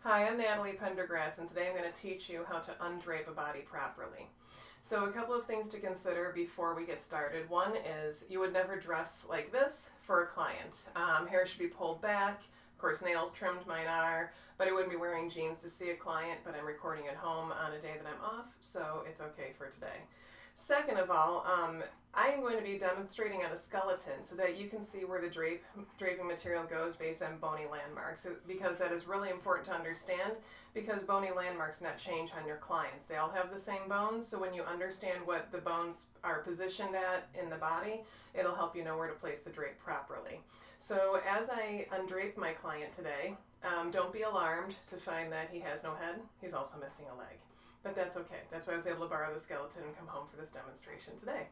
Hi, I'm Natalie Pendergrass, and today I'm going to teach you how to undrape a body properly. So a couple of things to consider before we get started. One is you would never dress like this for a client. Hair should be pulled back. Of course, nails trimmed, mine are, but I wouldn't be wearing jeans to see a client, but I'm recording at home on a day that I'm off, so it's okay for today. Second of all, I am going to be demonstrating on a skeleton so that you can see where the draping material goes based on bony landmarks, because that is really important to understand, because bony landmarks not change on your clients. They all have the same bones, so when you understand what the bones are positioned at in the body, it'll help you know where to place the drape properly. So as I undrape my client today, don't be alarmed to find that he has no head. He's also missing a leg. But that's okay. That's why I was able to borrow the skeleton and come home for this demonstration today.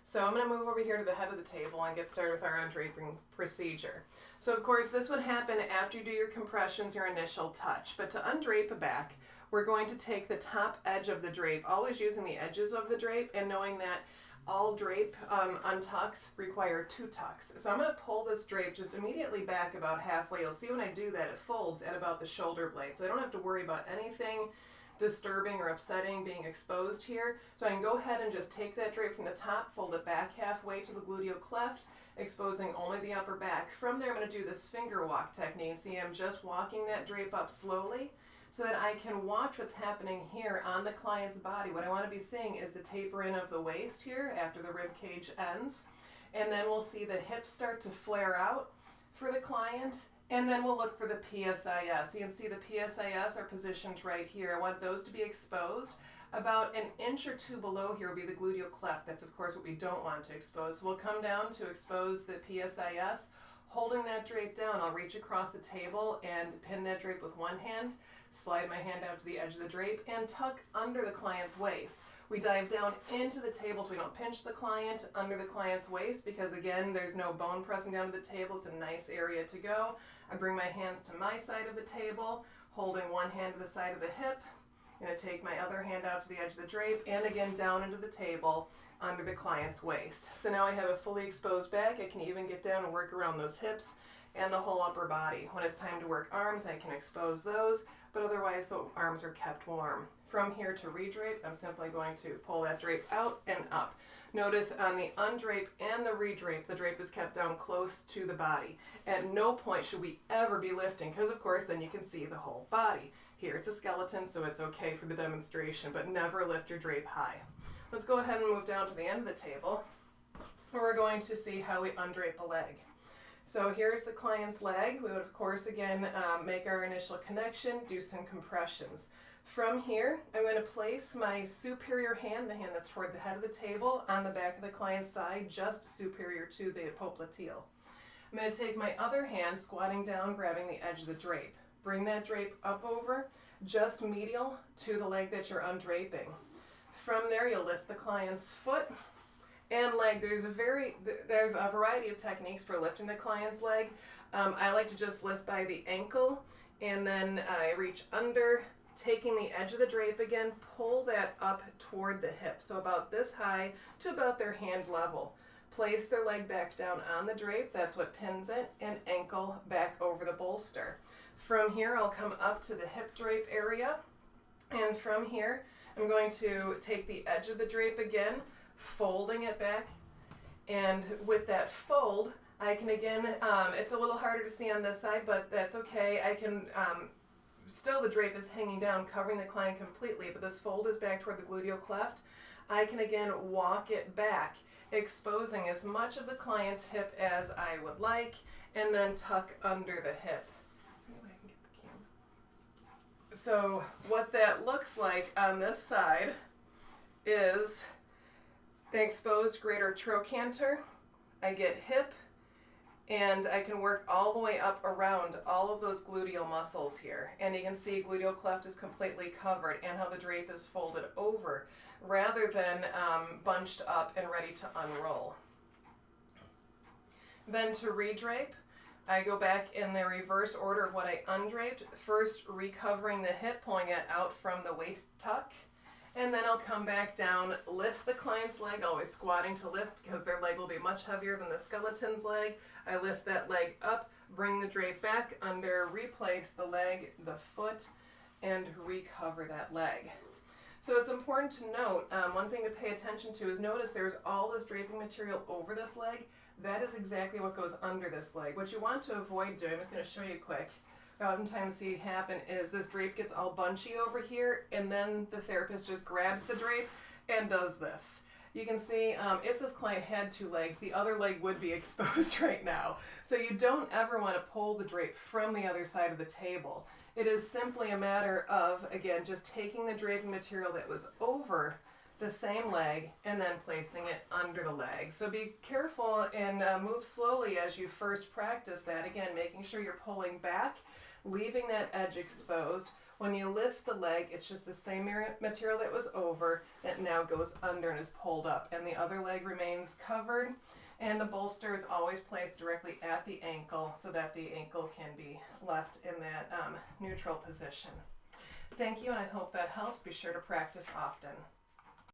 So I'm going to move over here to the head of the table and get started with our undraping procedure. So of course this would happen after you do your compressions, your initial touch. But to undrape a back, we're going to take the top edge of the drape, always using the edges of the drape and knowing that all drape untucks require two tucks. So I'm going to pull this drape just immediately back about halfway. You'll see when I do that it folds at about the shoulder blade. So I don't have to worry about anything disturbing or upsetting being exposed here. So I can go ahead and just take that drape from the top, fold it back halfway to the gluteal cleft, exposing only the upper back. From there I'm going to do this finger walk technique. See, I'm just walking that drape up slowly so that I can watch what's happening here on the client's body. What I want to be seeing is the taper in of the waist here after the rib cage ends, and then we'll see the hips start to flare out for the client. And then we'll look for the PSIS. You can see the PSIS are positioned right here. I want those to be exposed. About an inch or two below here will be the gluteal cleft. That's of course what we don't want to expose. So we'll come down to expose the PSIS. Holding that drape down, I'll reach across the table and pin that drape with one hand, slide my hand out to the edge of the drape, and tuck under the client's waist. We dive down into the table so we don't pinch the client under the client's waist, because again, there's no bone pressing down to the table. It's a nice area to go. I bring my hands to my side of the table, holding one hand to the side of the hip. I'm going to take my other hand out to the edge of the drape and again down into the table under the client's waist. So now I have a fully exposed back. I can even get down and work around those hips and the whole upper body. When it's time to work arms, I can expose those, but otherwise the arms are kept warm. From here to redrape, I'm simply going to pull that drape out and up. Notice on the undrape and the redrape, the drape is kept down close to the body. At no point should we ever be lifting, because of course then you can see the whole body. Here it's a skeleton, so it's okay for the demonstration, but never lift your drape high. Let's go ahead and move down to the end of the table, where we're going to see how we undrape a leg. So here's the client's leg. We would of course again make our initial connection, do some compressions. From here, I'm going to place my superior hand, the hand that's toward the head of the table, on the back of the client's side, just superior to the popliteal. I'm going to take my other hand, squatting down, grabbing the edge of the drape. Bring that drape up over, just medial to the leg that you're undraping. From there, you'll lift the client's foot and leg. There's a variety of techniques for lifting the client's leg. I like to just lift by the ankle, and then I reach under, taking the edge of the drape again, pull that up toward the hip, so about this high to about their hand level. Place their leg back down on the drape, that's what pins it, and ankle back over the bolster. From here, I'll come up to the hip drape area, and from here, I'm going to take the edge of the drape again, folding it back, and with that fold, I can again, it's a little harder to see on this side, but that's okay. I can still the drape is hanging down, covering the client completely, but this fold is back toward the gluteal cleft. I can again walk it back, exposing as much of the client's hip as I would like, and then tuck under the hip. So what that looks like on this side is an exposed greater trochanter. I get hip, and I can work all the way up around all of those gluteal muscles here. And you can see gluteal cleft is completely covered, and how the drape is folded over rather than bunched up and ready to unroll. Then to redrape, I go back in the reverse order of what I undraped, first recovering the hip, pulling it out from the waist tuck, and then I'll come back down, lift the client's leg, always squatting to lift because their leg will be much heavier than the skeleton's leg. I lift that leg up, Bring the drape back under, replace the leg, the foot, and recover that leg. So it's important to note, one thing to pay attention to is notice there's all this draping material over this leg. That is exactly what goes under this leg. What you want to avoid doing, I'm just going to show you quick, oftentimes see happen is this drape gets all bunchy over here, and then the therapist just grabs the drape and does this. You can see if this client had two legs, the other leg would be exposed right now. So you don't ever want to pull the drape from the other side of the table. It is simply a matter of, again, just taking the draping material that was over the same leg and then placing it under the leg. So be careful and move slowly as you first practice that. Again, making sure you're pulling back, leaving that edge exposed. When you lift the leg, it's just the same material that was over that now goes under and is pulled up, and the other leg remains covered, and the bolster is always placed directly at the ankle so that the ankle can be left in that neutral position. Thank you, and I hope that helps. Be sure to practice often.